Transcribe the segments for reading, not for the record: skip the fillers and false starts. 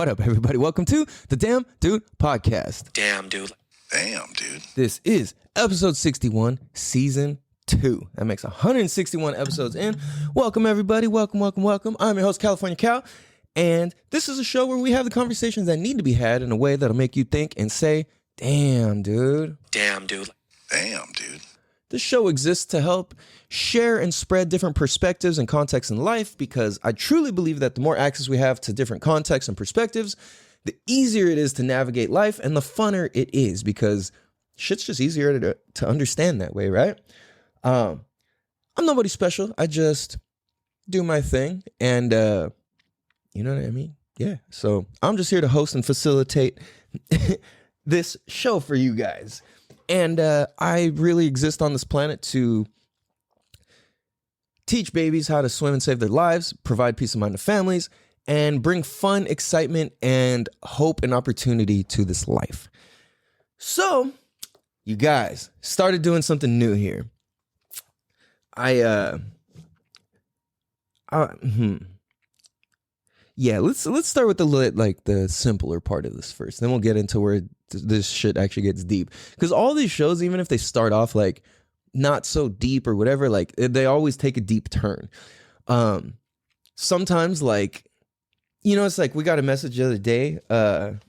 What up, everybody? Welcome to the Damn Dude Podcast. Damn, dude. Damn, dude. This is episode 61, season 2. That makes 161 episodes in. Welcome, everybody. Welcome. I'm your host, California Cal, and this is a show where we have the conversations that need to be had in a way that'll make you think and say, damn, dude. Damn, dude. Damn, dude. This show exists to help share and spread different perspectives and contexts in life, because I truly believe that the more access we have to different contexts and perspectives, the easier it is to navigate life and the funner it is, because shit's just easier to understand that way, right? I'm nobody special. I just do my thing, and you know what I mean? Yeah. So I'm just here to host and facilitate this show for you guys. And I really exist on this planet to teach babies how to swim and save their lives, provide peace of mind to families, and bring fun, excitement, and hope and opportunity to this life. So, you guys, started doing something new here. Yeah, let's start with the simpler part of this first. Then we'll get into where this shit actually gets deep. Because all these shows, even if they start off like not so deep or whatever, like they always take a deep turn. Sometimes, like, you know, it's like we got a message the other day, and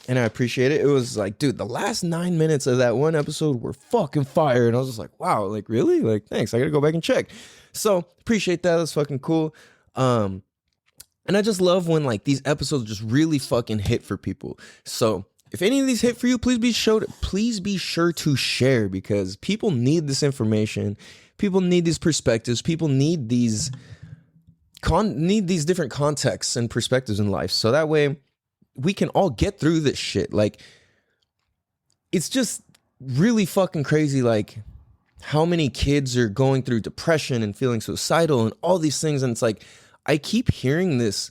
I appreciate it. It was like, dude, the last 9 minutes of that one episode were fucking fire. And I was just like, wow, like, really? Like, thanks. I gotta go back and check. So appreciate that. That's fucking cool. And I just love when like these episodes just really fucking hit for people. So if any of these hit for you, please be sure to share, because people need this information. People need these perspectives. People need these different contexts and perspectives in life. So that way we can all get through this shit. Like, it's just really fucking crazy, like how many kids are going through depression and feeling suicidal and all these things. And it's like, I keep hearing this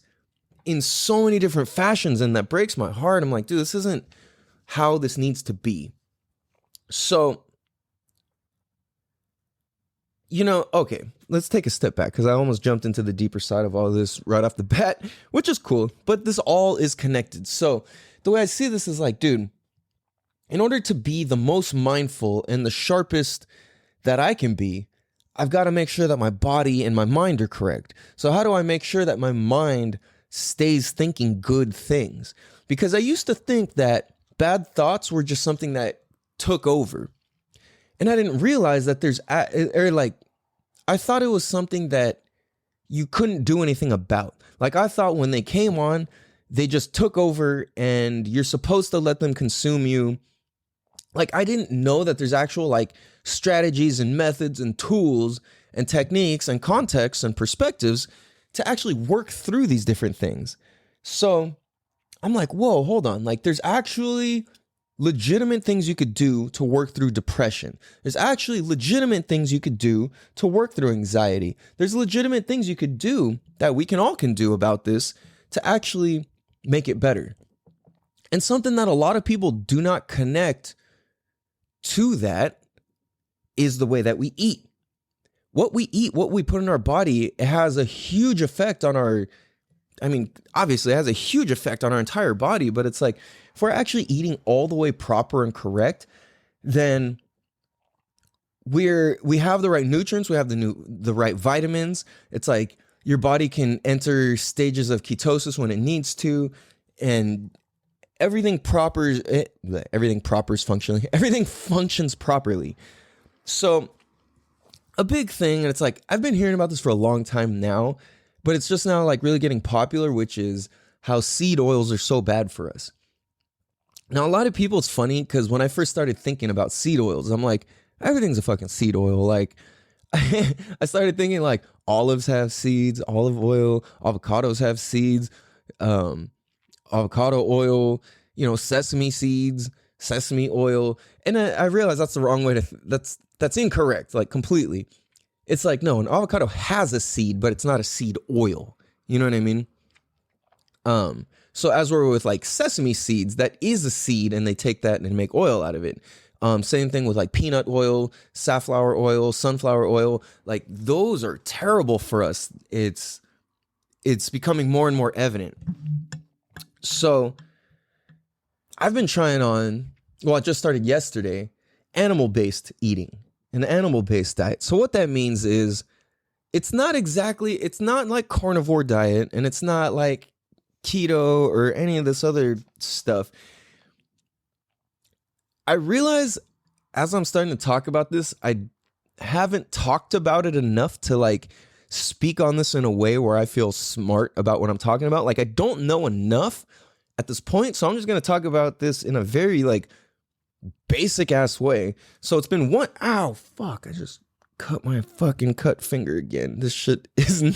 in so many different fashions, and that breaks my heart. I'm like, dude, this isn't how this needs to be. So, you know, okay, let's take a step back, because I almost jumped into the deeper side of all this right off the bat, which is cool, but this all is connected. So the way I see this is like, dude, in order to be the most mindful and the sharpest that I can be, I've got to make sure that my body and my mind are correct. So how do I make sure that my mind stays thinking good things? Because I used to think that bad thoughts were just something that took over. And I didn't realize that I thought it was something that you couldn't do anything about. Like, I thought when they came on, they just took over and you're supposed to let them consume you. Like, I didn't know that there's actual like strategies and methods and tools and techniques and contexts and perspectives to actually work through these different things. So I'm like, whoa, hold on. Like, there's actually legitimate things you could do to work through depression. There's actually legitimate things you could do to work through anxiety. There's legitimate things you could do that we can all do about this to actually make it better. And something that a lot of people do not connect to that is the way that we eat. What we eat, what we put in our body, it has a huge effect on obviously it has a huge effect on our entire body, but it's like, if we're actually eating all the way proper and correct, then we have the right nutrients, we have the right vitamins. It's like your body can enter stages of ketosis when it needs to, and everything functions properly. So a big thing, and it's like, I've been hearing about this for a long time now, but it's just now like really getting popular, which is how seed oils are so bad for us. Now, a lot of people, it's funny, because when I first started thinking about seed oils, I'm like, everything's a fucking seed oil. Like, I started thinking like olives have seeds, olive oil, avocados have seeds, avocado oil, sesame seeds, sesame oil. And I realized that's the wrong way that's incorrect, like completely. It's like, no, an avocado has a seed, but it's not a seed oil. You know what I mean? So as we're with like sesame seeds, that is a seed, and they take that and make oil out of it. Same thing with like peanut oil, safflower oil, sunflower oil. Like, those are terrible for us. It's becoming more and more evident. So I've been trying on, well, I just started yesterday, animal-based eating, an animal-based diet. So what that means is it's not like carnivore diet, and it's not like keto or any of this other stuff. I realize as I'm starting to talk about this, I haven't talked about it enough to like speak on this in a way where I feel smart about what I'm talking about. Like I don't know enough at this point, so I'm just going to talk about this in a very like basic ass way. So it's been ow, fuck, I just cut my fucking cut finger again. This shit isn't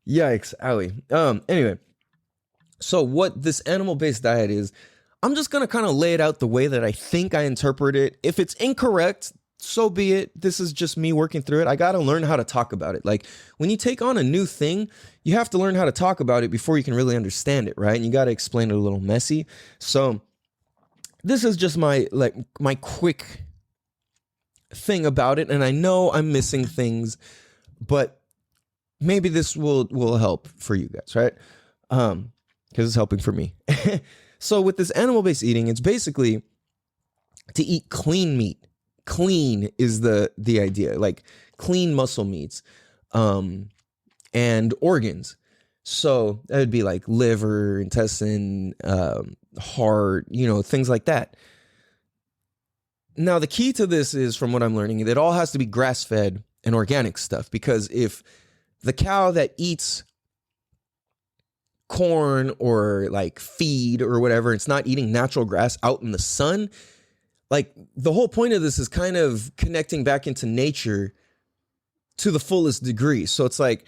yikes, owie. Anyway, so what this animal-based diet is, I'm just going to kind of lay it out the way that I think I interpret it. If it's incorrect, so be it. This is just me working through it. I got to learn how to talk about it. Like when you take on a new thing, you have to learn how to talk about it before you can really understand it, right? And you got to explain it a little messy. So this is just my quick thing about it. And I know I'm missing things, but maybe this will help for you guys, right? Because it's helping for me. So with this animal-based eating, it's basically to eat clean meat. Clean is the idea, like clean muscle meats, and organs. So that would be like liver, intestine, heart, things like that. Now, the key to this is, from what I'm learning, it all has to be grass-fed and organic stuff, because if the cow that eats corn or like feed or whatever, it's not eating natural grass out in the sun, like the whole point of this is kind of connecting back into nature to the fullest degree. So it's like,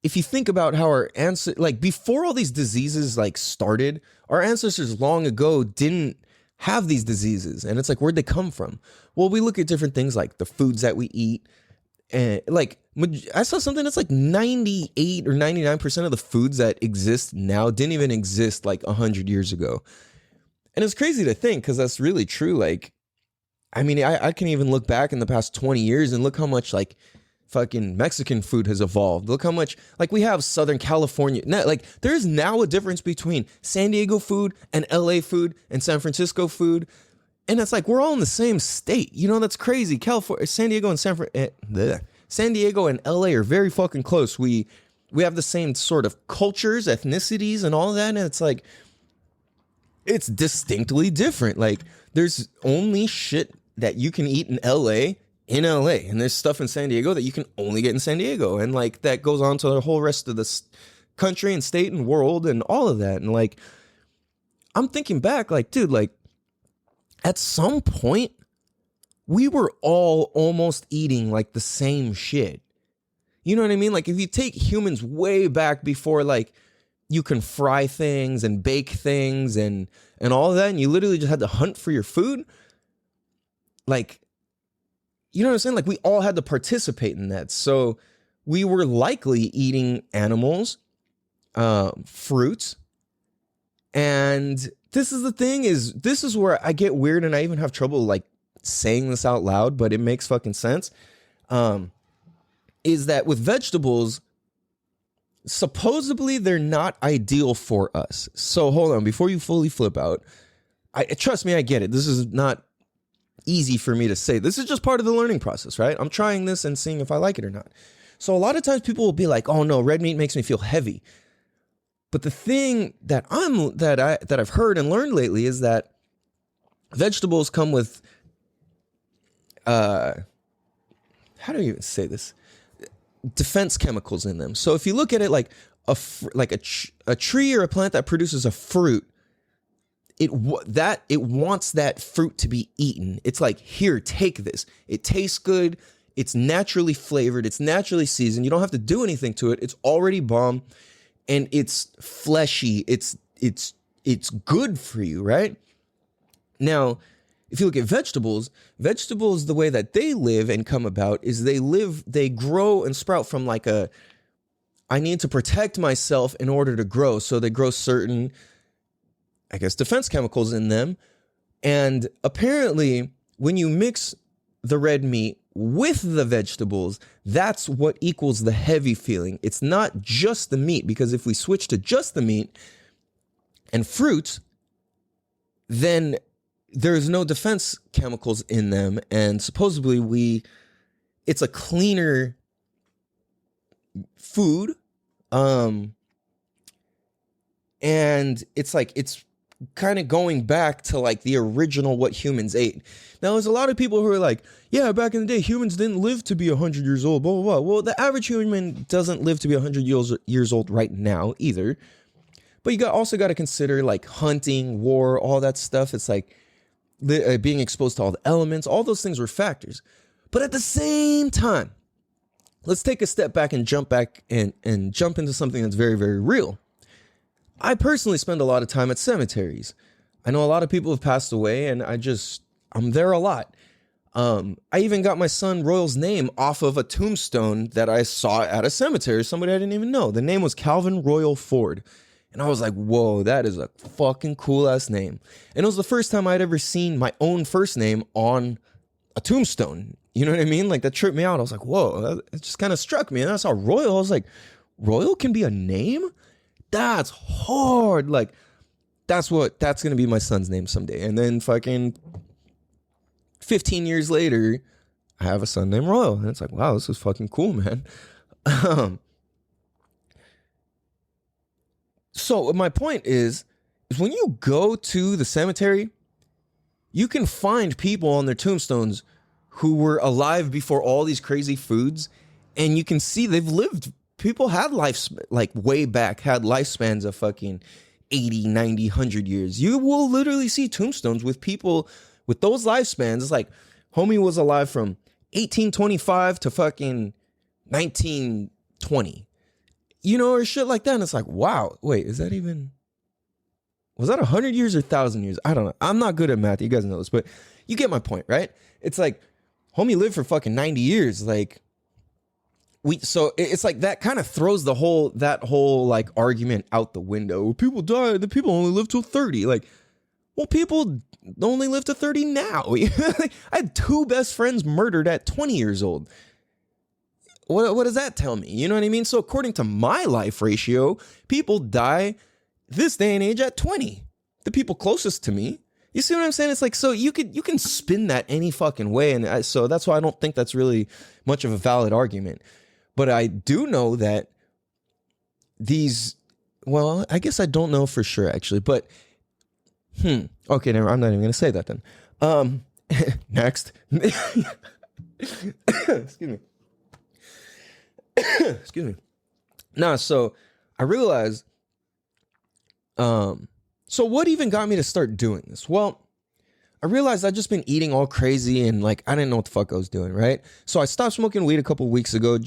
if you think about how our ancestors, like before all these diseases like started, our ancestors long ago didn't have these diseases. And it's like, where'd they come from? Well, we look at different things like the foods that we eat. And like, I saw something that's like 98 or 99% of the foods that exist now didn't even exist like 100 years ago. And it's crazy to think, because that's really true. Like, I mean, I can even look back in the past 20 years and look how much like fucking Mexican food has evolved. Look how much, like, we have Southern California. Like, there's now a difference between San Diego food and LA food and San Francisco food. And it's like, we're all in the same state. That's crazy. California, San Diego and San Diego and LA are very fucking close. We have the same sort of cultures, ethnicities, and all that. And it's like, it's distinctly different. Like, there's only shit that you can eat in LA, and there's stuff in San Diego that you can only get in San Diego. And like, that goes on to the whole rest of the country and state and world and all of that. And like, I'm thinking back, like, dude, like, at some point, we were all almost eating like the same shit. You know what I mean? Like, if you take humans way back before, like, you can fry things and bake things and all of that, and you literally just had to hunt for your food. Like, you know what I'm saying? Like, we all had to participate in that. So we were likely eating animals, fruits, and this is the thing, this is where I get weird, and I even have trouble like saying this out loud, but it makes fucking sense. Is that with vegetables, supposedly they're not ideal for us. So hold on, before you fully flip out, trust me, I get it. This is not easy for me to say. This is just part of the learning process, right? I'm trying this and seeing if I like it or not. So a lot of times people will be like, "Oh no, red meat makes me feel heavy." But the thing that I've heard and learned lately is that vegetables come with how do you even say this? Defense chemicals in them. So if you look at it like a tree or a plant that produces a fruit, it wants that fruit to be eaten. It's like, here, take this. It tastes good. It's naturally flavored. It's naturally seasoned. You don't have to do anything to it. It's already bomb. And it's fleshy. It's good for you, right? Now, if you look at vegetables, the way that they live and come about is they grow and sprout from like I need to protect myself in order to grow. So they grow certain, I guess, defense chemicals in them. And apparently, when you mix the red meat with the vegetables, that's what equals the heavy feeling. It's not just the meat, because if we switch to just the meat and fruit, then there's no defense chemicals in them, and supposedly it's a cleaner food, and it's like it's kind of going back to like the original what humans ate. Now, there's a lot of people who are like, yeah, back in the day, humans didn't live to be 100 years old, blah, blah, blah. Well, the average human doesn't live to be 100 years old right now either. But you also got to consider like hunting, war, all that stuff. It's like being exposed to all the elements. All those things were factors. But at the same time, let's take a step back and jump into something that's very, very real. I personally spend a lot of time at cemeteries. I know a lot of people have passed away, and I'm there a lot. I even got my son Royal's name off of a tombstone that I saw at a cemetery. Somebody I didn't even know. The name was Calvin Royal Ford. And I was like, whoa, that is a fucking cool ass name. And it was the first time I'd ever seen my own first name on a tombstone. You know what I mean? Like, that tripped me out. I was like, whoa, it just kind of struck me. And I saw Royal. I was like, Royal can be a name? That's hard. Like, that's going to be my son's name someday. And then fucking 15 years later, I have a son named Royal. And it's like, wow, this is fucking cool, man. So my point is when you go to the cemetery, you can find people on their tombstones who were alive before all these crazy foods, and you can see they've lived. People had life, like way back, had lifespans of fucking 80, 90, 100 years. You will literally see tombstones with people with those lifespans. It's like, homie was alive from 1825 to fucking 1920. You know, or shit like that. And it's like, wow, wait, was that 100 years or 1,000 years? I don't know. I'm not good at math. You guys know this, but you get my point, right? It's like, homie lived for fucking 90 years. Like, so it's like that kind of throws that whole like argument out the window. People die, the people only live till 30. Like, well, people only live to 30 now. I had two best friends murdered at 20 years old. What does that tell me? You know what I mean? So according to my life ratio, people die this day and age at 20. The people closest to me. You see what I'm saying? It's like, so you can spin that any fucking way. And so that's why I don't think that's really much of a valid argument. But I do know that well, I guess I don't know for sure actually, but okay, never, I'm not even going to say that then. Next. Excuse me. Excuse me. Nah, so I realized, so what even got me to start doing this? Well, I realized I'd just been eating all crazy and like, I didn't know what the fuck I was doing, right? So I stopped smoking weed a couple weeks ago,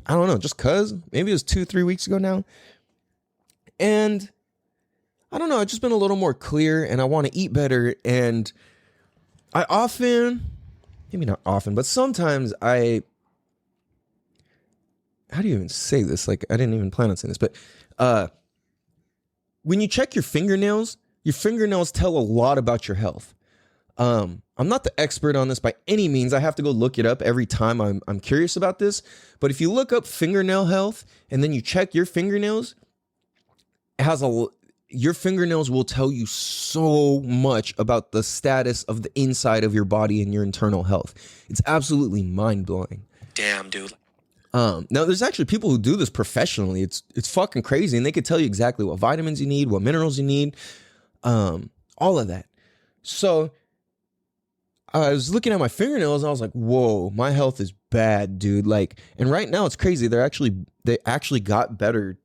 I don't know, just cause. Maybe it was 2-3 weeks ago now. And I don't know, I've just been a little more clear and I want to eat better. And I often, maybe not often, but sometimes how do you even say this? Like, I didn't even plan on saying this, but when you check your fingernails tell a lot about your health. I'm not the expert on this by any means. I have to go look it up every time I'm curious about this. But if you look up fingernail health and then you check your fingernails, your fingernails will tell you so much about the status of the inside of your body and your internal health. It's absolutely mind-blowing. Damn, dude. Now there's actually people who do this professionally. It's fucking crazy, and they could tell you exactly what vitamins you need, what minerals you need, all of that. So I was looking at my fingernails and I was like, whoa, my health is bad, dude. Like, and right now it's crazy. They actually got better,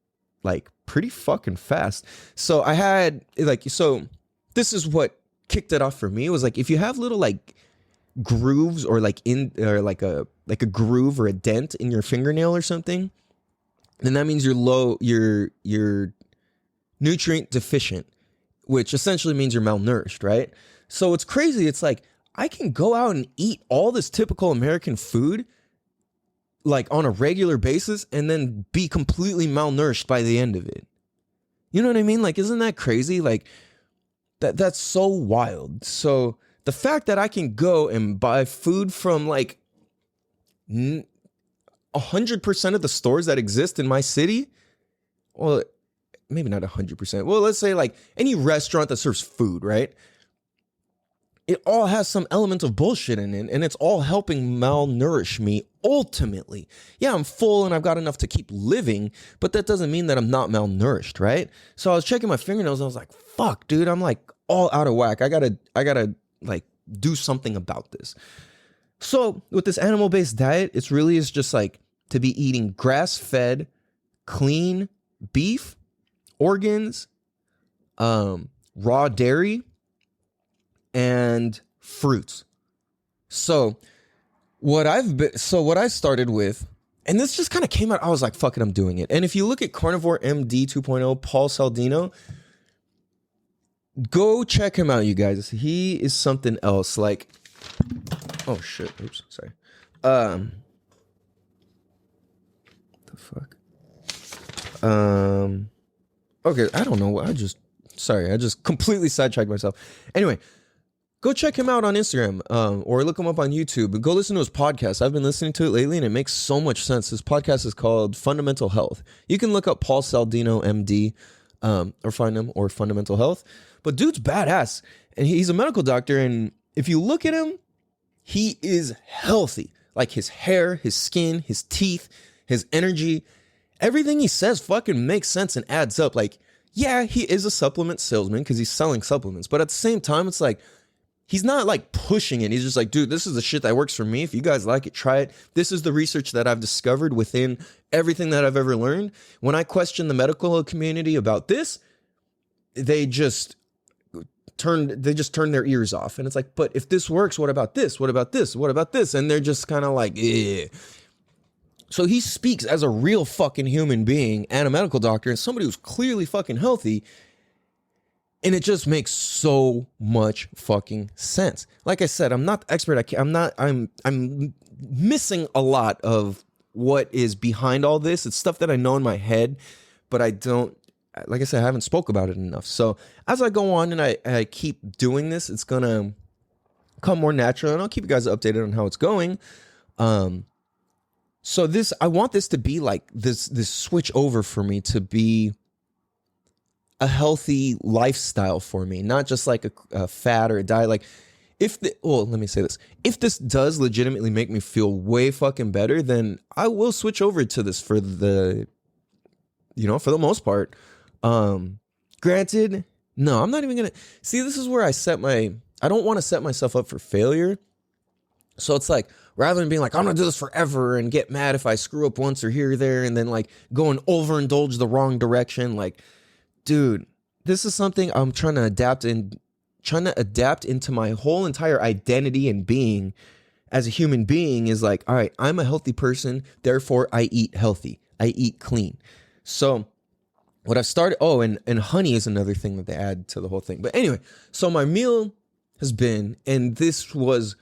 like, pretty fucking fast. So I had so this is what kicked it off for me. It was like, if you have little like grooves or like a groove or a dent in your fingernail or something, then that means you're nutrient deficient, which essentially means you're malnourished, right? So it's crazy. It's like, I can go out and eat all this typical American food like on a regular basis and then be completely malnourished by the end of it. You know what I mean? Like, isn't that crazy? Like, that's so wild. So the fact that I can go and buy food from like 100% of the stores that exist in my city, well, maybe not 100%. Well, let's say like any restaurant that serves food, right? It all has some element of bullshit in it, and it's all helping malnourish me ultimately. Yeah, I'm full and I've got enough to keep living, but that doesn't mean that I'm not malnourished, right? So I was checking my fingernails and I was like, fuck, dude, I'm like all out of whack. I gotta like do something about this. So with this animal-based diet, it's really is just like to be eating grass-fed, clean beef, organs, raw dairy, and fruits. So what I started with, and this just kind of came out, I was like, fuck it, I'm doing it. And if you look at Carnivore MD 2.0, Paul Saldino, go check him out, you guys. He is something else. Like, oh shit, oops, sorry. The fuck? Okay, I don't know. I just completely sidetracked myself. Anyway, go check him out on Instagram, or look him up on YouTube, and go listen to his podcast. I've been listening to it lately, and it makes so much sense. His podcast is called Fundamental Health. You can look up Paul Saldino, MD, or find him, or Fundamental Health. But dude's badass, and he's a medical doctor, and if you look at him, he is healthy. Like his hair, his skin, his teeth, his energy, everything he says fucking makes sense and adds up. Like, yeah, he is a supplement salesman because he's selling supplements, but at the same time, it's like, he's not like pushing it. He's just like, dude, this is the shit that works for me. If you guys like it, try it. This is the research that I've discovered within everything that I've ever learned. When I question the medical community about this, they just turn their ears off. And it's like, but if this works, what about this? What about this? What about this? And they're just kind of like, eh. So he speaks as a real fucking human being and a medical doctor and somebody who's clearly fucking healthy. And it just makes so much fucking sense. Like I said, I'm not the expert. I'm missing a lot of what is behind all this. It's stuff that I know in my head, but I don't, like I said, I haven't spoke about it enough. So as I go on and I keep doing this, it's going to come more natural, and I'll keep you guys updated on how it's going. So I want this to be like this switch over for me to be a healthy lifestyle for me, not just like a fad or a diet. Like let me say this. If this does legitimately make me feel way fucking better, then I will switch over to this for the most part. Granted, no, I'm not even going to see, this is where I don't want to set myself up for failure. So it's like, rather than being like, I'm going to do this forever and get mad if I screw up once or here or there, and then like go and overindulge the wrong direction. Like, dude, this is something I'm trying to adapt into my whole entire identity and being as a human being is like, all right, I'm a healthy person. Therefore I eat healthy. I eat clean. So what I've started, and honey is another thing that they add to the whole thing. But anyway, so my meal has been, and this was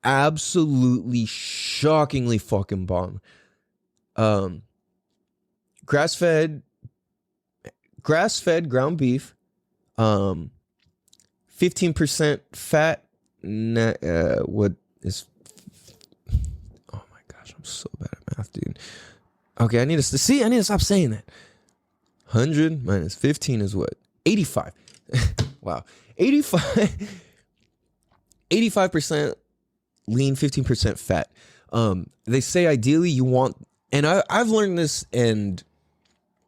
absolutely shockingly fucking bomb. Grass-fed ground beef, 15% fat. What is? Oh my gosh, I'm so bad at math, dude. Okay, I need to stop saying that. 100 minus 15 is what? 85. Wow, 85% lean, 15% fat. They say ideally you want, and I've learned this and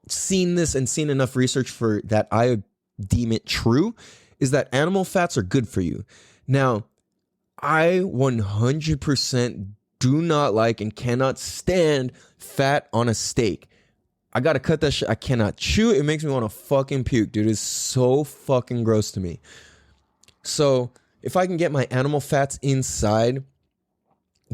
seen enough research for that I deem it true, is that animal fats are good for you. Now, I 100% do not like and cannot stand fat on a steak. I gotta cut that shit. I cannot chew it. It makes me want to fucking puke, dude. It's so fucking gross to me. So if I can get my animal fats inside,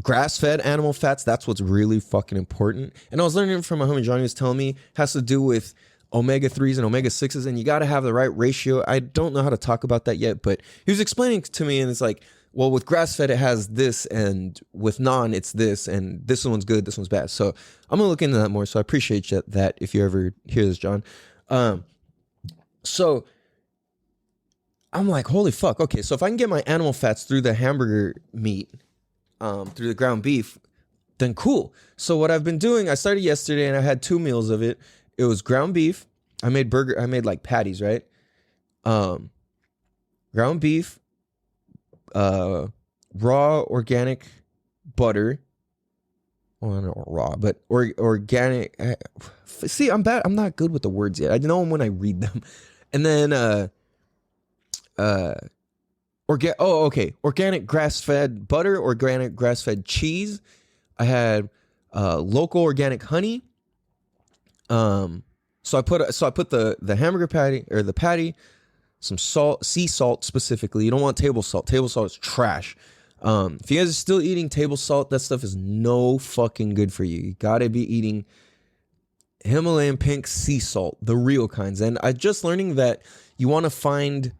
grass-fed animal fats, that's what's really fucking important. And I was learning from my homie Johnny, was telling me, has to do with omega-3s and omega-6s, and you got to have the right ratio. I don't know how to talk about that yet, but he was explaining to me, and it's like, well, with grass-fed, it has this, and with non, it's this, and this one's good, this one's bad. So I'm going to look into that more, so I appreciate that if you ever hear this, John. So I'm like, holy fuck. Okay, so if I can get my animal fats through the hamburger meat, through the ground beef, then cool. So what I've been doing, I started yesterday and I had 2 meals of it. It was ground beef. I made like patties, right? Ground beef, raw organic butter. Well, not raw, but organic. See, I'm bad. I'm not good with the words yet. I know them when I read them. And then, organic grass-fed butter, organic grass-fed cheese. I had local organic honey. So I put the hamburger patty or the patty, some salt, sea salt specifically. You don't want table salt. Table salt is trash. If you guys are still eating table salt, that stuff is no fucking good for you. You gotta be eating Himalayan pink sea salt, the real kinds. And I just learning that you want to find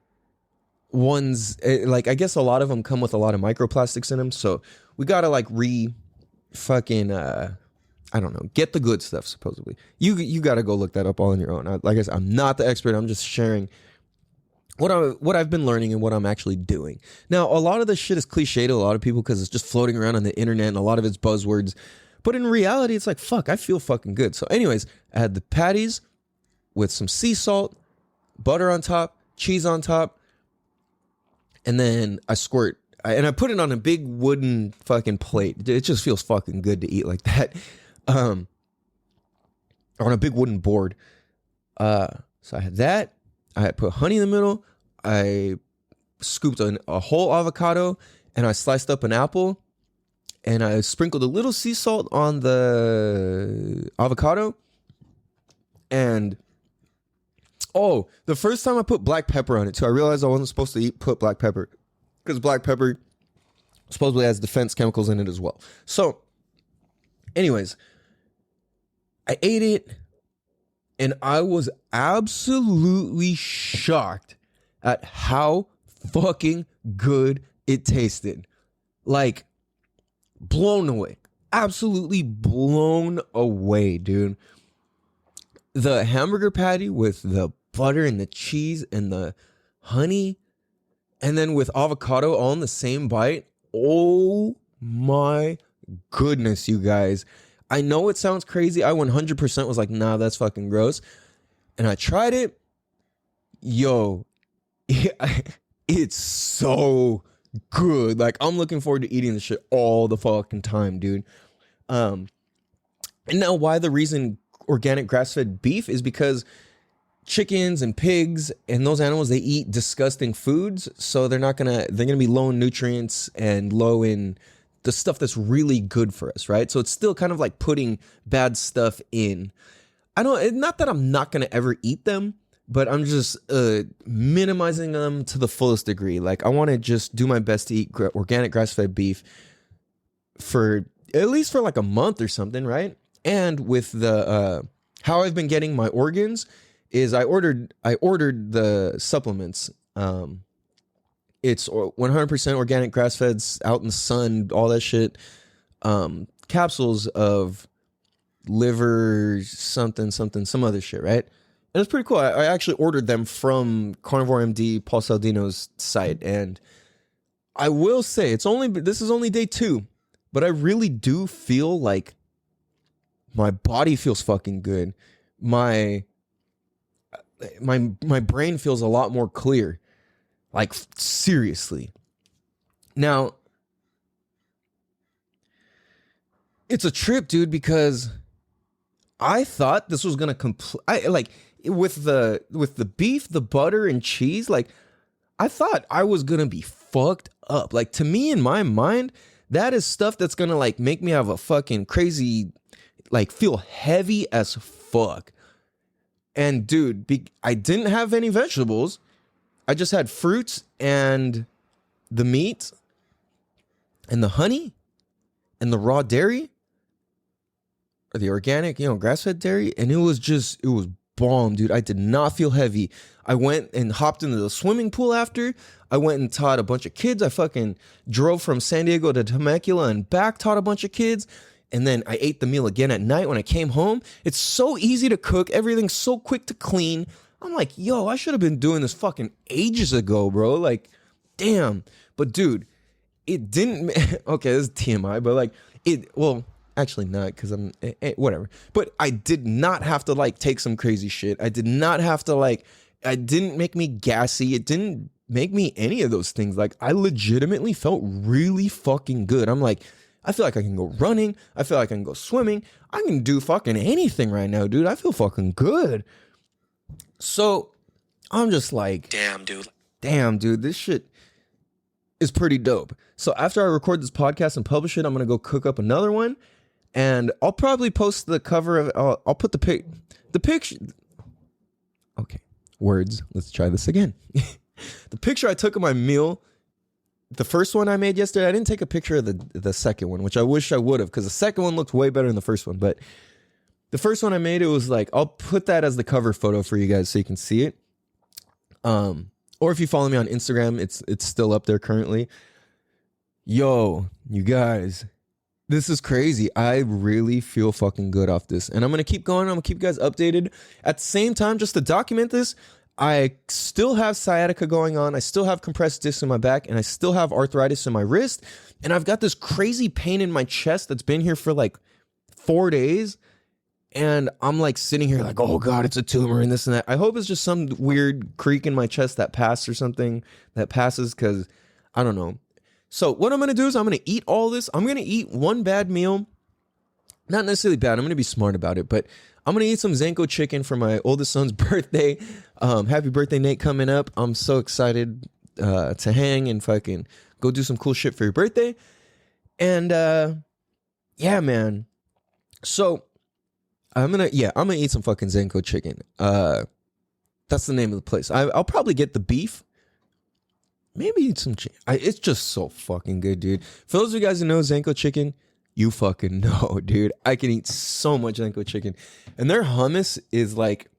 ones like, I guess a lot of them come with a lot of microplastics in them. So we gotta like I don't know, get the good stuff. Supposedly, you gotta go look that up all on your own. Like I said, I'm not the expert. I'm just sharing what I've been learning and what I'm actually doing. Now, a lot of this shit is cliche to a lot of people because it's just floating around on the internet and a lot of it's buzzwords. But in reality, it's like, fuck, I feel fucking good. So anyways, I had the patties with some sea salt, butter on top, cheese on top, and then I put it on a big wooden fucking plate. It just feels fucking good to eat like that. On a big wooden board. So I had that. I had put honey in the middle. I scooped a whole avocado and I sliced up an apple and I sprinkled a little sea salt on the avocado. And the first time I put black pepper on it too, I realized I wasn't supposed to put black pepper because black pepper supposedly has defense chemicals in it as well. So anyways, I ate it and I was absolutely shocked at how fucking good it tasted. Like, blown away. Absolutely blown away, dude. The hamburger patty with the butter and the cheese and the honey, and then with avocado all in the same bite. Oh my goodness, you guys. I know it sounds crazy. I 100% was like, nah, that's fucking gross. And I tried it. Yo, it's so good. Like, I'm looking forward to eating this shit all the fucking time, dude. And now why the reason organic grass-fed beef is because chickens and pigs and those animals, they eat disgusting foods. So they're gonna be low in nutrients and low in the stuff that's really good for us, right? So it's still kind of like putting bad stuff in. Not that I'm not going to ever eat them, but I'm just minimizing them to the fullest degree. Like, I want to just do my best to eat organic grass-fed beef for at least for like a month or something, right? And with the how I've been getting my organs is I ordered the supplements. It's 100% organic grass-feds out in the sun, all that shit. Capsules of liver, something, some other shit, right? And it's pretty cool. I actually ordered them from Carnivore MD, Paul Saldino's site. And I will say, this is only day 2, but I really do feel like my body feels fucking good. My brain feels a lot more clear. Like, seriously. Now, it's a trip, dude, because I thought this was gonna with the beef, the butter, and cheese. Like, I thought I was gonna be fucked up. Like, to me, in my mind, that is stuff that's gonna like make me have a fucking crazy, like, feel heavy as fuck. And dude, I didn't have any vegetables. I just had fruits and the meat and the honey and the raw dairy or the organic, grass-fed dairy. And it was bomb, dude. I did not feel heavy. I went and hopped into the swimming pool after. I went and taught a bunch of kids. I fucking drove from San Diego to Temecula and back, taught a bunch of kids. And then I ate the meal again at night when I came home. It's so easy to cook. Everything's so quick to clean. I'm like, yo, I should have been doing this fucking ages ago, bro. Like, damn. But dude, it didn't. Okay, this is TMI, but like well, actually not, because I'm whatever. But I did not have to like take some crazy shit. I did not have to like. It didn't make me gassy. It didn't make me any of those things. Like, I legitimately felt really fucking good. I'm like, I feel like I can go running. I feel like I can go swimming. I can do fucking anything right now, dude. I feel fucking good. So I'm just like, damn, dude, this shit is pretty dope. So after I record this podcast and publish it, I'm going to go cook up another one, and I'll probably post the cover of I'll put the picture. Okay, words. Let's try this again. The picture I took of my meal, the first one I made yesterday, I didn't take a picture of the second one, which I wish I would have, because the second one looked way better than the first one. But the first one I made, it was like, I'll put that as the cover photo for you guys so you can see it. Or if you follow me on Instagram, it's still up there currently. Yo, you guys, this is crazy. I really feel fucking good off this. And I'm going to keep going. I'm going to keep you guys updated. At the same time, just to document this, I still have sciatica going on. I still have compressed discs in my back, and I still have arthritis in my wrist. And I've got this crazy pain in my chest that's been here for like 4 days. And I'm like sitting here like, oh God, it's a tumor and this and that. I hope it's just some weird creak in my chest that passed or something that passes, because I don't know. So what I'm going to do is I'm going to eat all this. I'm going to eat one bad meal. Not necessarily bad. I'm going to be smart about it, but I'm going to eat some Zanko chicken for my oldest son's birthday. Happy birthday, Nate, coming up. I'm so excited to hang and fucking go do some cool shit for your birthday. And yeah, man. So I'm gonna eat some fucking Zanko chicken. That's the name of the place. I'll probably get the beef. Maybe eat some chicken. It's just so fucking good, dude. For those of you guys who know Zanko chicken, you fucking know, dude. I can eat so much Zanko chicken. And their hummus is like,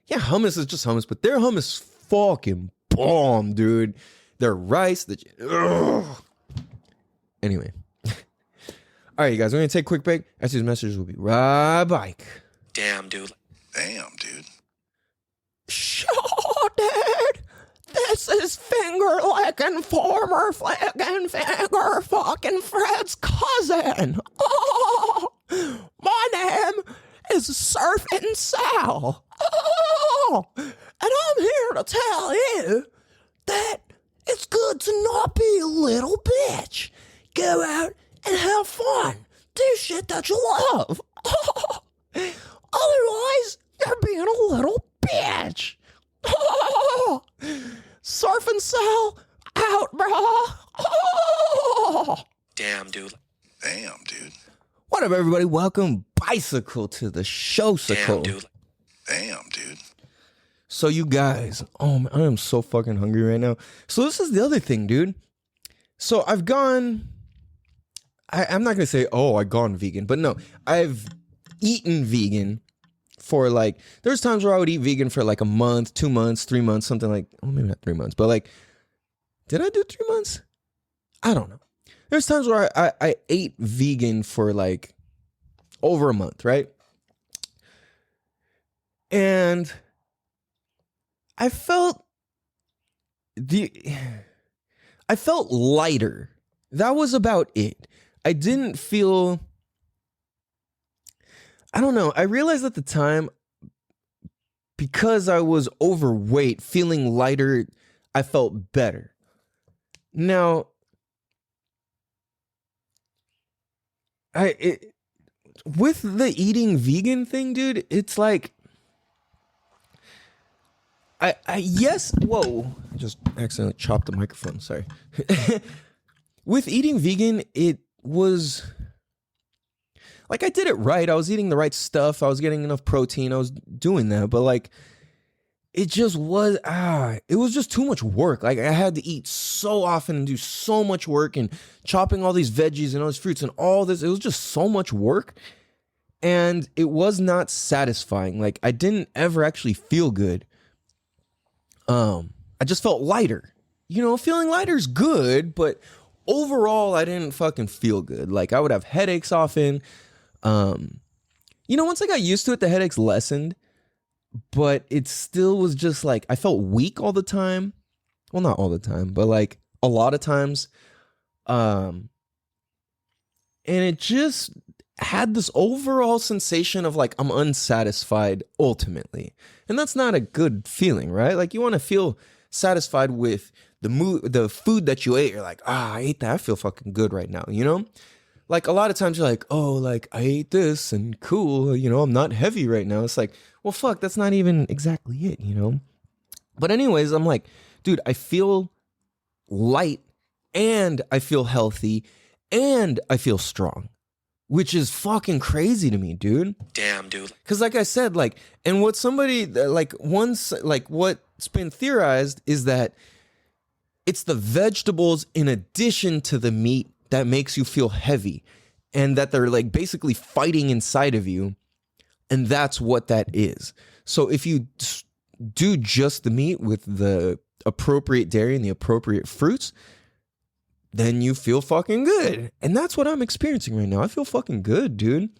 yeah, hummus is just hummus, but their hummus fucking bomb, dude. Their rice, anyway. All right, you guys, we're going to take a quick break. After these messages, we'll be right back. Damn, dude. Sure, dude. This is finger-licking, former flicking finger fucking Fred's cousin. Oh, my name is Surfing Sal. Oh, and I'm here to tell you that it's good to not be a little bitch. Go out and have fun. Do shit that you love. Otherwise, you're being a little bitch. Surfing Sal out, bro. Damn, dude. What up, everybody? Welcome, Bicycle, to the show-cycle. Damn, dude. So you guys, oh man, I am so fucking hungry right now. So this is the other thing, dude. So I've gone, I'm not going to say, oh, I've gone vegan, but no, I've eaten vegan for like, there's times where I would eat vegan for like a month, 2 months, 3 months, something like, oh, maybe not 3 months, but like, did I do 3 months? I don't know. There's times where I ate vegan for like over a month, right? And I felt lighter. That was about it. I didn't feel, I don't know. I realized at the time, because I was overweight, feeling lighter, I felt better. Now, with the eating vegan thing, dude, it's like, yes, whoa, I just accidentally chopped the microphone, sorry. With eating vegan, it was, like, I did it right. I was eating the right stuff. I was getting enough protein. I was doing that, but like, it just was, it was just too much work. Like, I had to eat so often and do so much work and chopping all these veggies and all these fruits and all this. It was just so much work, and it was not satisfying. Like, I didn't ever actually feel good. I just felt lighter. You know, feeling lighter is good, but overall, I didn't fucking feel good. Like, I would have headaches often. You know, once I got used to it, the headaches lessened. but it still was just like, I felt weak all the time. Well, not all the time, but like a lot of times. And it just had this overall sensation of like, I'm unsatisfied ultimately. And that's not a good feeling, right? Like you want to feel satisfied with the food that you ate. You're like, I ate that. I feel fucking good right now, you know? Like a lot of times you're like, oh, like I ate this and cool, you know, I'm not heavy right now. It's like, well, fuck, that's not even exactly it, you know? But anyways, I'm like, dude, I feel light and I feel healthy and I feel strong, which is fucking crazy to me, dude. Damn, dude. Because like I said, like, and what somebody, like once, like what's been theorized is that it's the vegetables in addition to the meat that makes you feel heavy, and that they're like basically fighting inside of you. And that's what that is. So if you do just the meat with the appropriate dairy and the appropriate fruits, then you feel fucking good. And that's what I'm experiencing right now. I feel fucking good, dude.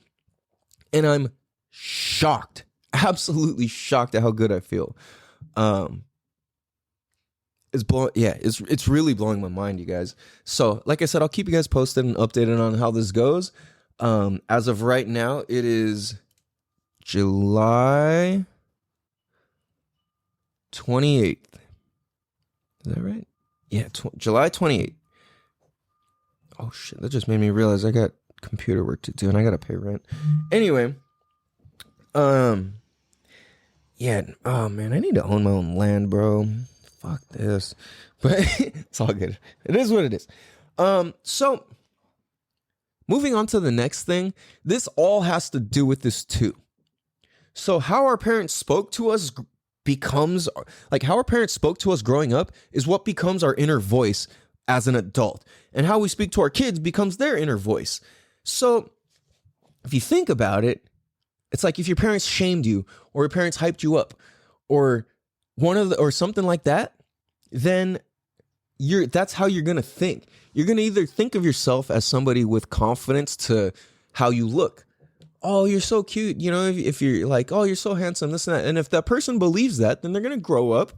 And I'm shocked, absolutely shocked at how good I feel. It's really blowing my mind, you guys. So, like I said, I'll keep you guys posted and updated on how this goes. As of right now, it is July 28th. Is that right? Yeah, July 28th. Oh shit, that just made me realize I got computer work to do and I gotta pay rent. Anyway, yeah, oh man, I need to own my own land, bro. Fuck this. But it's all good. It is what it is. So moving on to the next thing, this all has to do with this too. So how our parents spoke to us becomes, like how our parents spoke to us growing up is what becomes our inner voice as an adult. And how we speak to our kids becomes their inner voice. So if you think about it, it's like if your parents shamed you or your parents hyped you up or or something like that, then that's how you're going to think. You're going to either think of yourself as somebody with confidence to how you look. Oh, you're so cute. You know, if you're like, oh, you're so handsome, this and that. And if that person believes that, then they're going to grow up,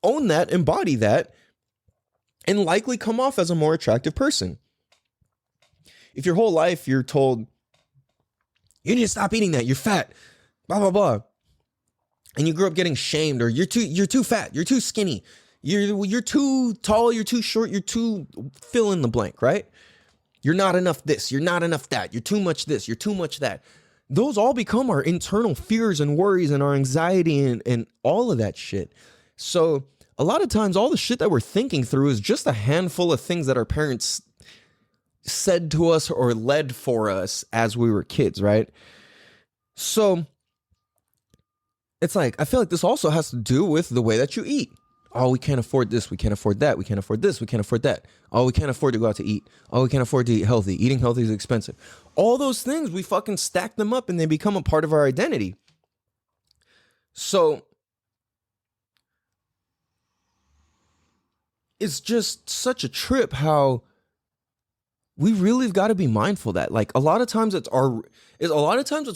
own that, embody that, and likely come off as a more attractive person. If your whole life you're told, you need to stop eating that, you're fat, blah, blah, blah. And you grew up getting shamed, or you're too fat, you're too skinny, you're too tall, you're too short, you're too fill in the blank, right? You're not enough this, you're not enough that, you're too much this, you're too much that. Those all become our internal fears and worries and our anxiety and all of that shit. So a lot of times all the shit that we're thinking through is just a handful of things that our parents said to us or led for us as we were kids, right? So it's like, I feel like this also has to do with the way that you eat. Oh, we can't afford this. We can't afford that. We can't afford this. We can't afford that. Oh, we can't afford to go out to eat. Oh, we can't afford to eat healthy. Eating healthy is expensive. All those things, we fucking stack them up and they become a part of our identity. So it's just such a trip how we really have got to be mindful that, like, a lot of times it's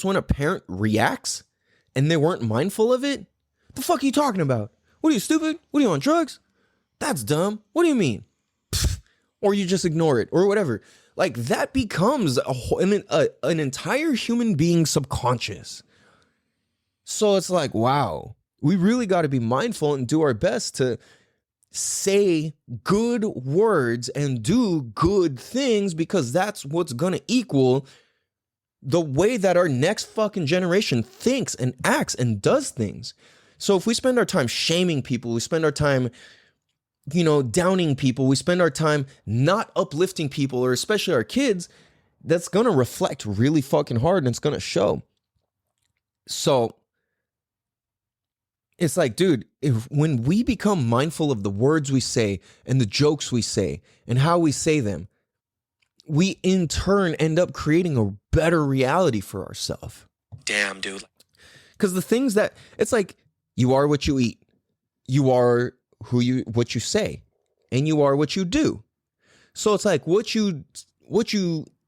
when a parent reacts and they weren't mindful of it. The fuck are you talking about? What are you, stupid? What are you, on drugs? That's dumb. What do you mean? Pfft. Or you just ignore it or whatever. Like that becomes an entire human being's subconscious. So it's like, wow, we really got to be mindful and do our best to say good words and do good things, because that's what's going to equal the way that our next fucking generation thinks and acts and does things. So if we spend our time shaming people, we spend our time, downing people, we spend our time not uplifting people, or especially our kids, that's going to reflect really fucking hard and it's going to show. So it's like, dude, when we become mindful of the words we say and the jokes we say and how we say them, we in turn end up creating a better reality for ourselves. Damn, dude. Because the things that, it's like, you are what you eat. You are what you say, and you are what you do. So it's like what you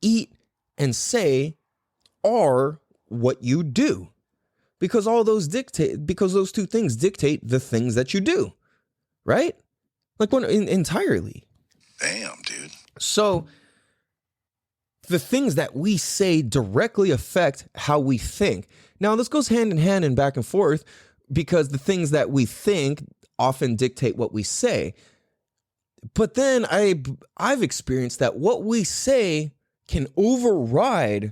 eat and say are what you do. because those two things dictate the things that you do, right? Like entirely. Damn, dude. So the things that we say directly affect how we think. Now, this goes hand in hand and back and forth because the things that we think often dictate what we say. But then I've experienced that what we say can override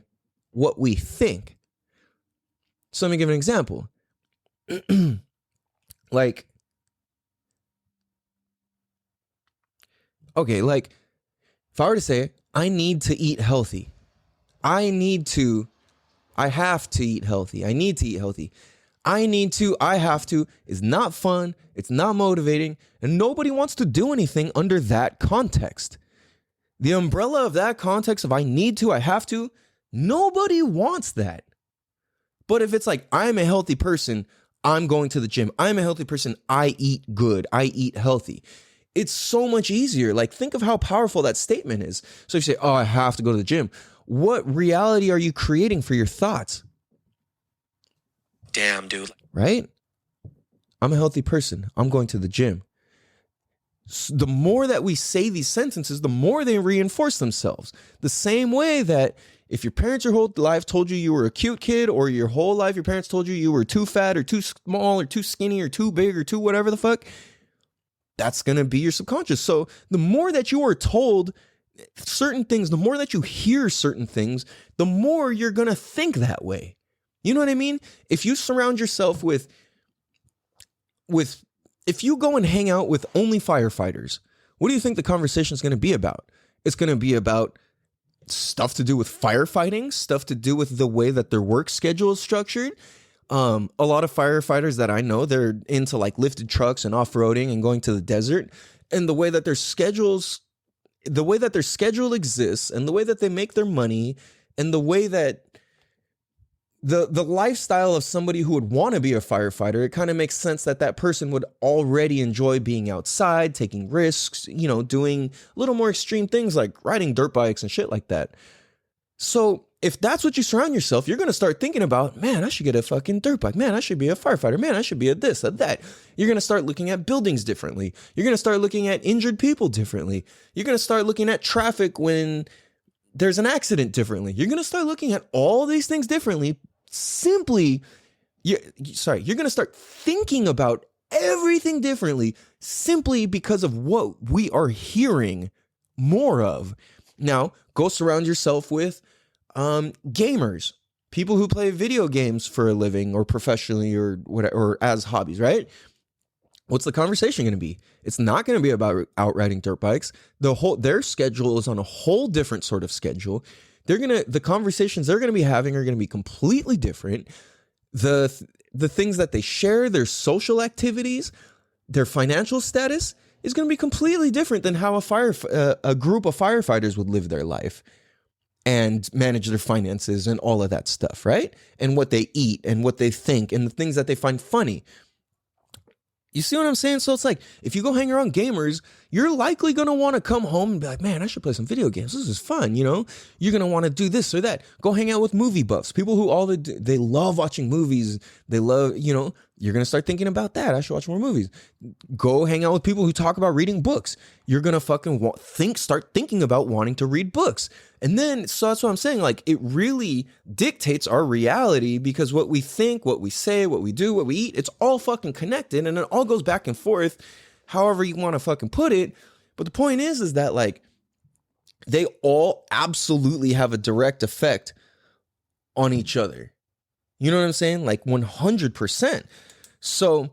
what we think. So let me give an example. Like, okay, like if I were to say, I need to eat healthy. I have to eat healthy. I need to eat healthy. I have to is not fun. It's not motivating. And nobody wants to do anything under that context. The umbrella of that context of I need to, I have to, nobody wants that. But if it's like, I'm a healthy person, I'm going to the gym. I'm a healthy person. I eat good. I eat healthy. It's so much easier. Like, think of how powerful that statement is. So if you say, oh, I have to go to the gym. What reality are you creating for your thoughts? Damn, dude. Right? I'm a healthy person. I'm going to the gym. So the more that we say these sentences, the more they reinforce themselves. The same way that if your parents your whole life told you were a cute kid, or your whole life your parents told you were too fat or too small or too skinny or too big or too whatever the fuck, that's going to be your subconscious. So the more that you are told certain things, the more that you hear certain things, the more you're going to think that way. You know what I mean? If you surround yourself with if you go and hang out with only firefighters, what do you think the conversation is going to be about? It's going to be about stuff to do with firefighting, stuff to do with the way that their work schedule is structured. A lot of firefighters that I know, they're into like lifted trucks and off-roading and going to the desert, and the way that their schedule exists and the way that they make their money and the way that the lifestyle of somebody who would want to be a firefighter, it kind of makes sense that that person would already enjoy being outside, taking risks, doing a little more extreme things like riding dirt bikes and shit like that. So if that's what you surround yourself, you're going to start thinking about, man, I should get a fucking dirt bike. Man, I should be a firefighter. Man, I should be a this, a that. You're going to start looking at buildings differently. You're going to start looking at injured people differently. You're going to start looking at traffic when there's an accident differently. You're going to start looking at all these things differently. You're going to start thinking about everything differently simply because of what we are hearing more of. Now, go surround yourself with gamers, people who play video games for a living or professionally or whatever, or as hobbies, right? What's the conversation going to be? It's not going to be about out riding dirt bikes. Their schedule is on a whole different sort of schedule. The conversations they're going to be having are going to be completely different. The things that they share, their social activities, their financial status is going to be completely different than how a group of firefighters would live their life and manage their finances and all of that stuff, right? And what they eat and what they think and the things that they find funny. You see what I'm saying? So it's like, if you go hang around gamers, you're likely going to want to come home and be like, man, I should play some video games. This is fun, You're going to want to do this or that. Go hang out with movie buffs, people who they love watching movies. They love, you're going to start thinking about that. I should watch more movies. Go hang out with people who talk about reading books. You're going to fucking start thinking about wanting to read books. And then, so that's what I'm saying. Like, it really dictates our reality because what we think, what we say, what we do, what we eat, it's all fucking connected and it all goes back and forth, however you want to fucking put it. But the point is that like, they all absolutely have a direct effect on each other. You know what I'm saying? Like 100%. So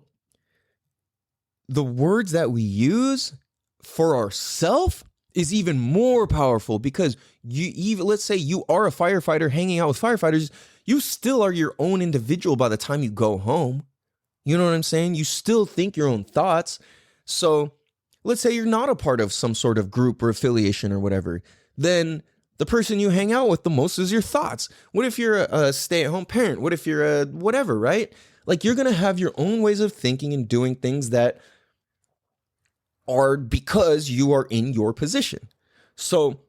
the words that we use for ourselves is even more powerful because let's say you are a firefighter hanging out with firefighters, you still are your own individual by the time you go home. You know what I'm saying? You still think your own thoughts. So let's say you're not a part of some sort of group or affiliation or whatever, then the person you hang out with the most is your thoughts. What if you're a stay-at-home parent? What if you're a whatever, right? Like, you're going to have your own ways of thinking and doing things that are because you are in your position. So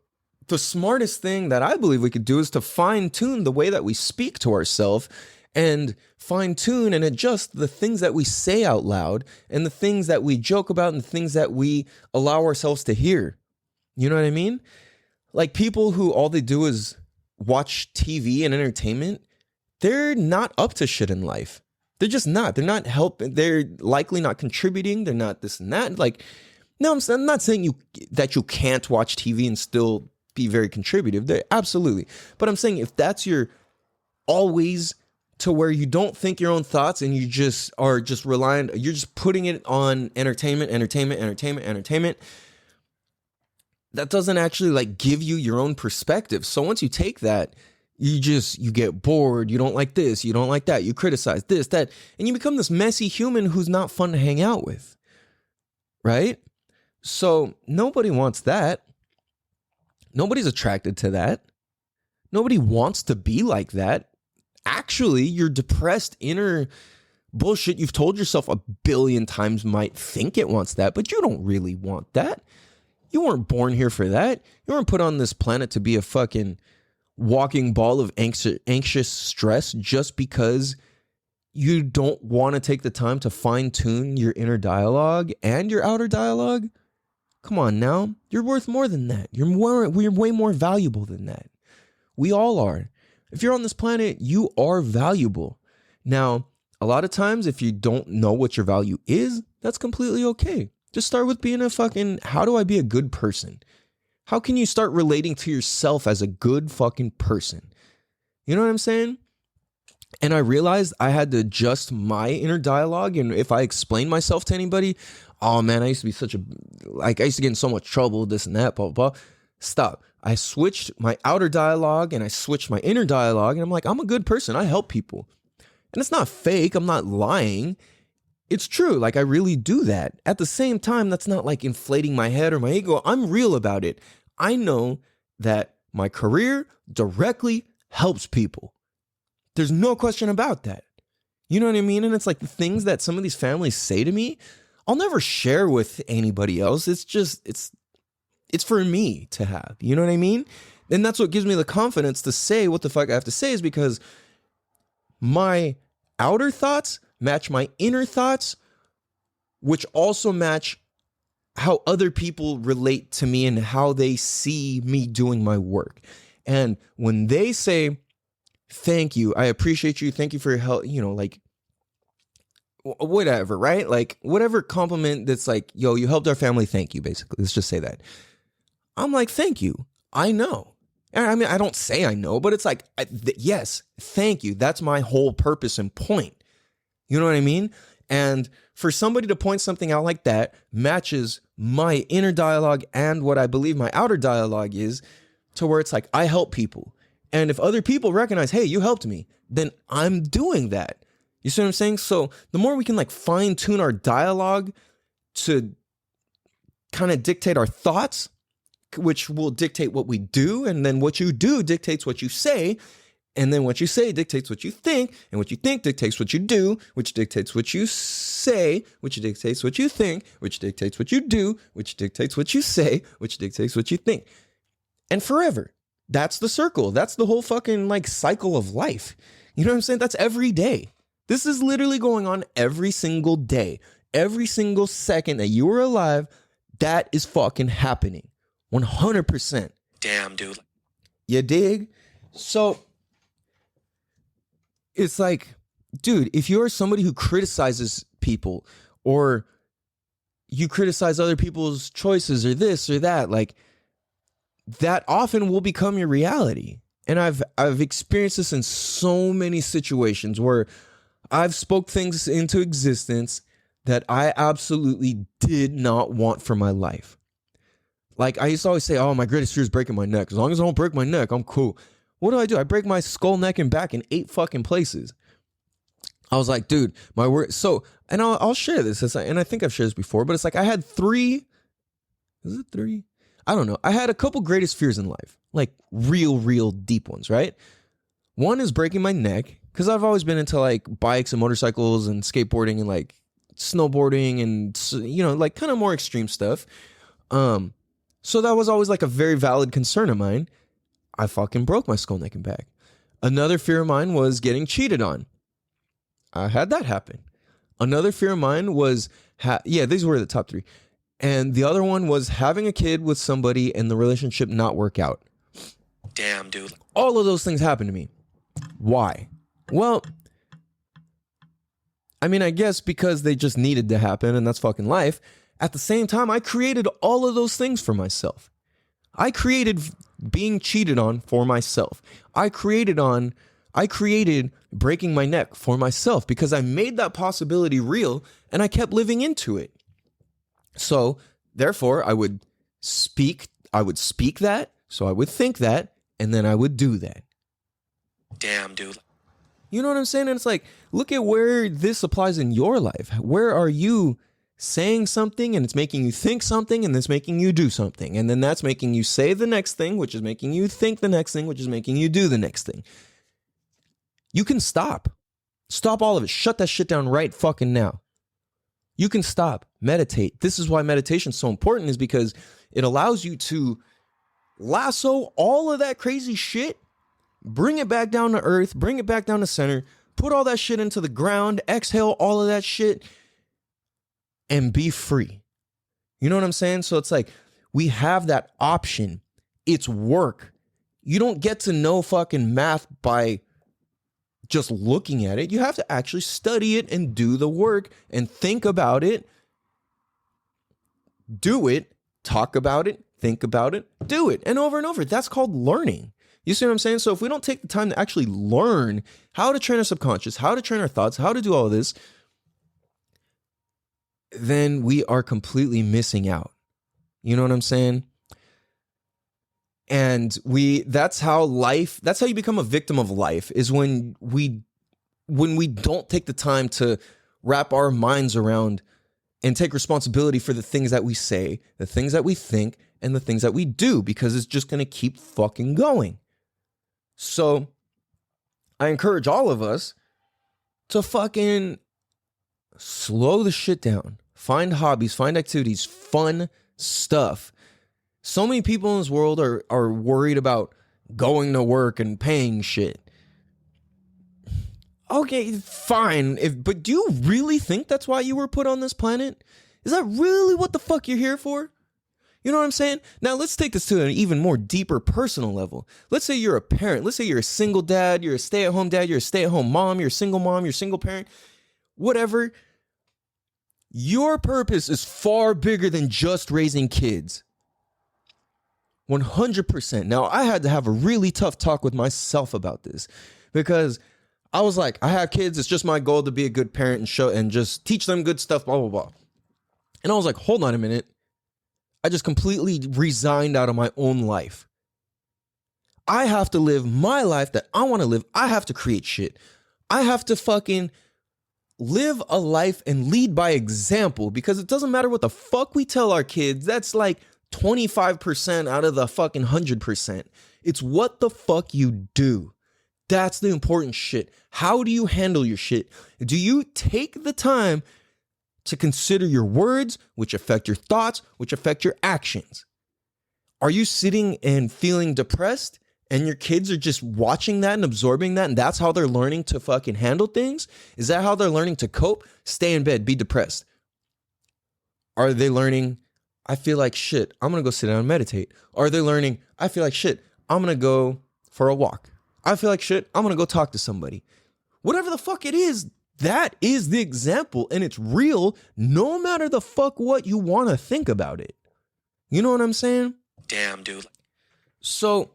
the smartest thing that I believe we could do is to fine-tune the way that we speak to ourselves and fine tune and adjust the things that we say out loud and the things that we joke about and the things that we allow ourselves to hear. You know what I mean? Like people who all they do is watch TV and entertainment, they're not up to shit in life. They're just not. They're not helping. They're likely not contributing. They're not this and that. Like, no, I'm not saying that you can't watch TV and still be very contributive. They're, absolutely. But I'm saying if that's your always to where you don't think your own thoughts and you just are just relying, you're just putting it on entertainment, that doesn't actually like give you your own perspective. So once you take that, you get bored. You don't like this. You don't like that. You criticize this, that, and you become this messy human who's not fun to hang out with. Right? So nobody wants that. Nobody's attracted to that. Nobody wants to be like that. Actually, your depressed inner bullshit you've told yourself a billion times might think it wants that, but you don't really want that. You weren't born here for that. You weren't put on this planet to be a fucking walking ball of anxious stress just because you don't want to take the time to fine tune your inner dialogue and your outer dialogue. Come on now. You're worth more than that. We're way more valuable than that. We all are. If you're on this planet, you are valuable. Now, a lot of times, if you don't know what your value is, that's completely okay. Just start with being a fucking, how do I be a good person? How can you start relating to yourself as a good fucking person? You know what I'm saying? And I realized I had to adjust my inner dialogue. And if I explain myself to anybody, oh man, I used to be I used to get in so much trouble, this and that, blah, blah, blah. Stop. I switched my outer dialogue and I switched my inner dialogue. And I'm like, I'm a good person. I help people. And it's not fake. I'm not lying. It's true. Like, I really do that. At the same time, that's not like inflating my head or my ego. I'm real about it. I know that my career directly helps people. There's no question about that. You know what I mean? And it's like the things that some of these families say to me, I'll never share with anybody else. It's just, it's for me to have. You know what I mean? And that's what gives me the confidence to say what the fuck I have to say, is because my outer thoughts match my inner thoughts, which also match how other people relate to me and how they see me doing my work. And when they say, thank you, I appreciate you, thank you for your help, you know, like whatever, right? Like whatever compliment that's like, yo, you helped our family, thank you, basically. Let's just say that. I'm like, thank you. I know. I mean, I don't say I know, but it's like, yes, thank you. That's my whole purpose and point. You know what I mean? And for somebody to point something out like that matches my inner dialogue and what I believe my outer dialogue is, to where it's like, I help people. And if other people recognize, hey, you helped me, then I'm doing that. You see what I'm saying? So the more we can like fine tune our dialogue to kind of dictate our thoughts, which will dictate what we do. And then what you do dictates what you say. And then what you say dictates what you think. And what you think dictates what you do, which dictates what you say, which dictates what you think, which dictates what you do, which dictates what you say, which dictates what you think. And forever. That's the circle. That's the whole fucking like cycle of life. You know what I'm saying? That's every day. This is literally going on every single day. Every single second that you are alive, that is fucking happening. 100%. Damn, dude. You dig? So it's like, dude, if you're somebody who criticizes people or you criticize other people's choices or this or that, like that often will become your reality. And I've experienced this in so many situations where I've spoke things into existence that I absolutely did not want for my life. Like I used to always say, oh, my greatest fear is breaking my neck. As long as I don't break my neck, I'm cool. What do? I break my skull, neck, and back in 8 fucking places. I was like, dude, my word. So, and I'll share this. And I think I've shared this before, but it's like I had 3. Is it 3? I don't know. I had a couple greatest fears in life, like real deep ones, right? One is breaking my neck, because I've always been into like bikes and motorcycles and skateboarding and like snowboarding and, you know, like kind of more extreme stuff. So that was always like a very valid concern of mine. I fucking broke my skull, neck, and back. Another fear of mine was getting cheated on. I had that happen. Another fear of mine was, these were the top 3. And the other one was having a kid with somebody and the relationship not work out. Damn, dude. All of those things happened to me. Why? Well, I mean, I guess because they just needed to happen and that's fucking life. At the same time, I created all of those things for myself. I created being cheated on for myself. I created breaking my neck for myself because I made that possibility real and I kept living into it. So therefore I would speak that. So I would think that, and then I would do that. Damn, dude. You know what I'm saying? And it's like, look at where this applies in your life. Where are you saying something and it's making you think something and it's making you do something? And then that's making you say the next thing, which is making you think the next thing, which is making you do the next thing. You can stop. Stop all of it. Shut that shit down right fucking now. You can stop. Meditate. This is why meditation is so important, is because it allows you to lasso all of that crazy shit, bring it back down to earth, bring it back down to center, put all that shit into the ground, exhale all of that shit, and be free. You know what I'm saying? So it's like, we have that option. It's work. You don't get to know fucking math by just looking at it. You have to actually study it and do the work and think about it, do it, talk about it, think about it, do it, and over. That's called learning. You see what I'm saying? So if we don't take the time to actually learn how to train our subconscious, how to train our thoughts, how to do all of this, then we are completely missing out. You know what I'm saying? And that's how you become a victim of life, is when we don't take the time to wrap our minds around and take responsibility for the things that we say, the things that we think, and the things that we do, because it's just going to keep fucking going. So I encourage all of us to fucking slow the shit down. Find hobbies, find activities, fun stuff. So many people in this world are worried about going to work and paying shit. Okay, fine. But do you really think that's why you were put on this planet? Is that really what the fuck you're here for? You know what I'm saying? Now let's take this to an even more deeper personal level. Let's say you're a parent. Let's say you're a single dad, you're a stay-at-home dad, you're a stay-at-home mom, you're a single mom, you're a single parent, whatever. Your purpose is far bigger than just raising kids. 100%. Now, I had to have a really tough talk with myself about this, because I was like, I have kids. It's just my goal to be a good parent and just teach them good stuff, blah, blah, blah. And I was like, hold on a minute. I just completely resigned out of my own life. I have to live my life that I want to live. I have to create shit. I have to fucking live a life and lead by example, because it doesn't matter what the fuck we tell our kids. That's like 25% out of the fucking 100%. It's what the fuck you do. That's the important shit. How do you handle your shit? Do you take the time to consider your words, which affect your thoughts, which affect your actions? Are you sitting and feeling depressed and your kids are just watching that and absorbing that, and that's how they're learning to fucking handle things? Is that how they're learning to cope? Stay in bed, be depressed. Are they learning, I feel like shit, I'm going to go sit down and meditate? Are they learning, I feel like shit, I'm going to go for a walk? I feel like shit, I'm going to go talk to somebody. Whatever the fuck it is, that is the example, and it's real no matter the fuck what you want to think about it. You know what I'm saying? Damn, dude. So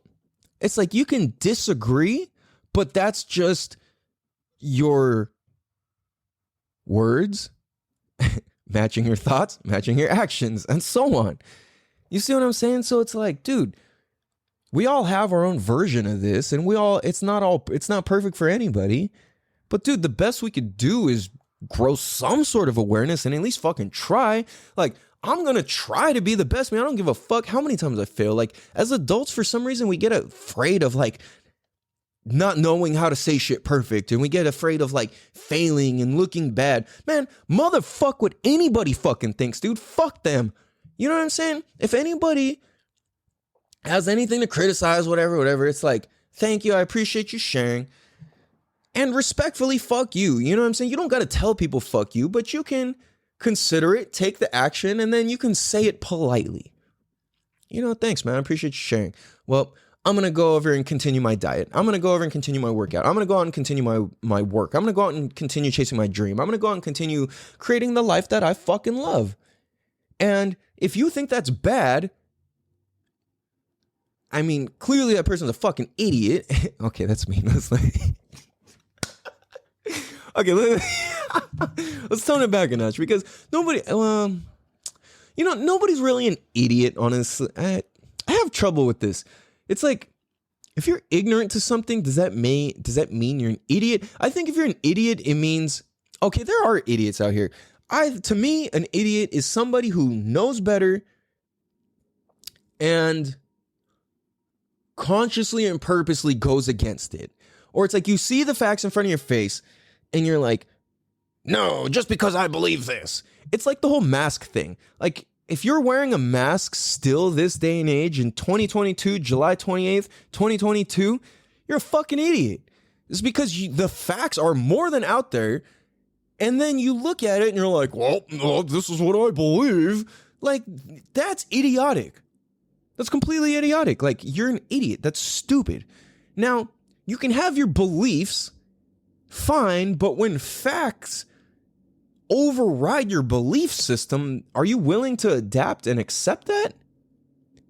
it's like you can disagree, but that's just your words matching your thoughts, matching your actions, and so on. You see what I'm saying? So it's like, dude, we all have our own version of this, and it's not perfect for anybody. But dude, the best we could do is grow some sort of awareness and at least fucking try. Like, I'm going to try to be the best, man. I don't give a fuck how many times I fail. Like, as adults, for some reason, we get afraid of like not knowing how to say shit perfect. And we get afraid of like failing and looking bad. Man, motherfuck what anybody fucking thinks, dude. Fuck them. You know what I'm saying? If anybody has anything to criticize, whatever, it's like, thank you. I appreciate you sharing. And respectfully, fuck you. You know what I'm saying? You don't got to tell people fuck you, but you can consider it, take the action, and then you can say it politely. You know, thanks, man. I appreciate you sharing. Well, I'm going to go over and continue my diet. I'm going to go over and continue my workout. I'm going to go out and continue my work. I'm going to go out and continue chasing my dream. I'm going to go out and continue creating the life that I fucking love. And if you think that's bad, I mean, clearly that person's a fucking idiot. Okay, that's mean. That's like... Okay, let's tone it back a notch because nobody's really an idiot, honestly. I have trouble with this. It's like, if you're ignorant to something, does that mean you're an idiot? I think if you're an idiot, it means, okay, there are idiots out here. To me, an idiot is somebody who knows better and consciously and purposely goes against it. Or it's like you see the facts in front of your face and you're like, no, just because I believe this. It's like the whole mask thing. Like, if you're wearing a mask still this day and age in 2022, July 28th, 2022, you're a fucking idiot. It's because the facts are more than out there. And then you look at it and you're like, well, this is what I believe. Like, that's idiotic. That's completely idiotic. Like, you're an idiot. That's stupid. Now, you can have your beliefs, fine, but when facts override your belief system, are you willing to adapt and accept that?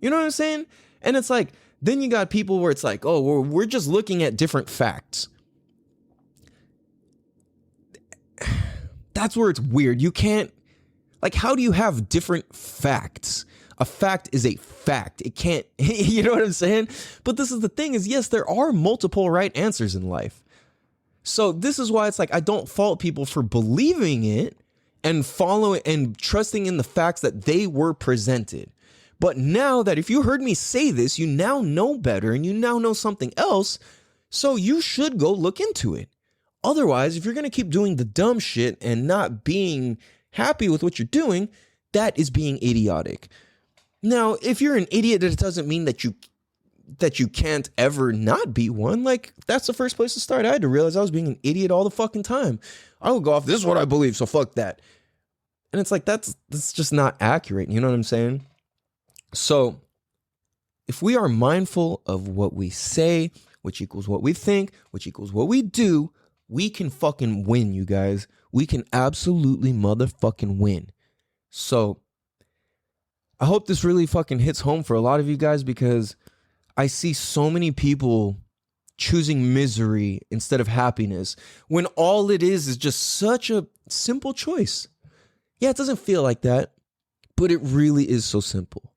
You know what I'm saying? And it's like, then you got people where it's like, oh, we're just looking at different facts. That's where it's weird. You can't, like, how do you have different facts? A fact is a fact. It can't, you know what I'm saying? But this is the thing is, yes, there are multiple right answers in life. So this is why it's like, I don't fault people for believing it and following and trusting in the facts that they were presented. But now that if you heard me say this, you now know better and you now know something else. So you should go look into it. Otherwise, if you're going to keep doing the dumb shit and not being happy with what you're doing, that is being idiotic. Now, if you're an idiot, that doesn't mean that you can't ever not be one. Like, that's the first place to start. I had to realize I was being an idiot all the fucking time. I would go off, this is what I believe, so fuck that. And it's like, that's just not accurate. You know what I'm saying? So if we are mindful of what we say, which equals what we think, which equals what we do, we can fucking win, you guys. We can absolutely motherfucking win. So I hope this really fucking hits home for a lot of you guys, because I see so many people choosing misery instead of happiness when all it is just such a simple choice. Yeah, it doesn't feel like that, but it really is so simple.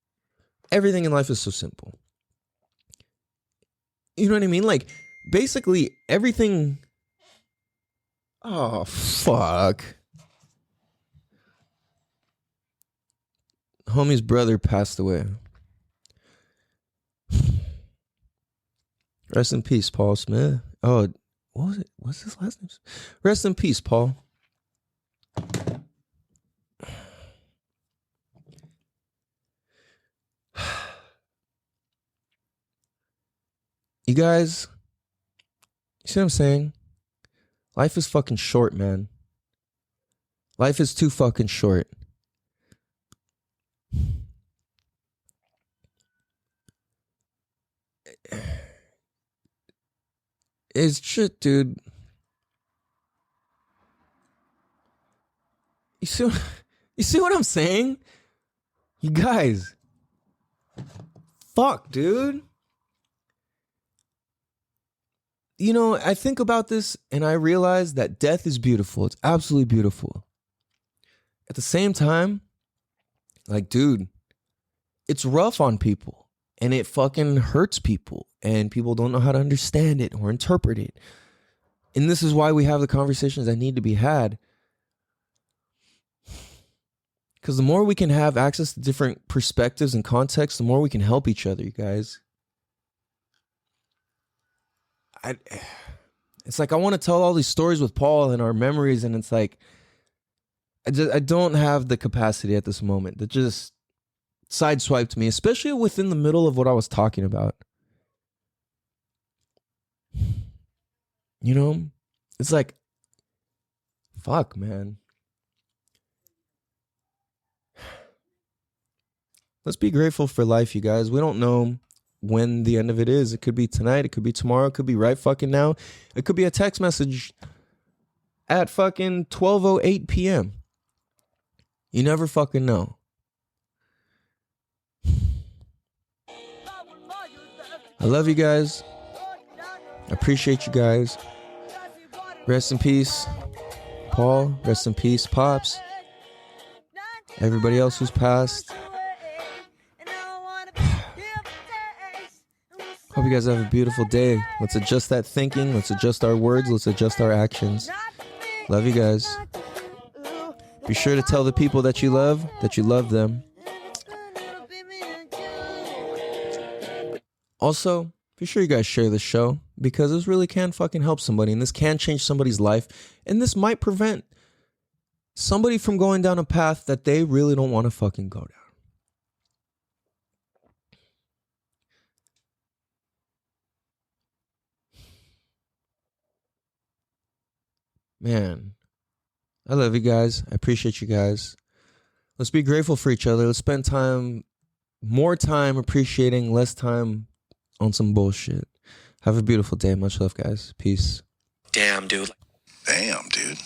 Everything in life is so simple. You know what I mean? Like, basically everything. Oh, fuck. Homie's brother passed away. Rest in peace, Paul Smith. Oh, what was it? What's his last name? Rest in peace, Paul. You guys, you see what I'm saying? Life is fucking short, man. Life is too fucking short. It's shit, dude. You see what I'm saying? You guys. Fuck, dude. You know, I think about this and I realize that death is beautiful. It's absolutely beautiful. At the same time, like, dude, it's rough on people and it fucking hurts people and people don't know how to understand it or interpret it. And this is why we have the conversations that need to be had. Because the more we can have access to different perspectives and contexts, the more we can help each other, you guys. It's like I want to tell all these stories with Paul and our memories, and it's like I don't have the capacity at this moment. That just sideswiped me, especially within the middle of what I was talking about. You know, it's like, fuck, man. Let's be grateful for life, you guys. We don't know when the end of it is. It could be tonight. It could be tomorrow. It could be right fucking now. It could be a text message at fucking 12:08 p.m. You never fucking know. I love you guys. I appreciate you guys. Rest in peace, Paul. Rest in peace, Pops. Everybody else who's passed. Hope you guys have a beautiful day. Let's adjust that thinking. Let's adjust our words. Let's adjust our actions. Love you guys. Be sure to tell the people that you love them. Also, be sure you guys share this show because this really can fucking help somebody and this can change somebody's life and this might prevent somebody from going down a path that they really don't want to fucking go down. Man, I love you guys. I appreciate you guys. Let's be grateful for each other. Let's spend more time appreciating, less time on some bullshit. Have a beautiful day. Much love, guys. Peace. Damn, dude. Damn, dude.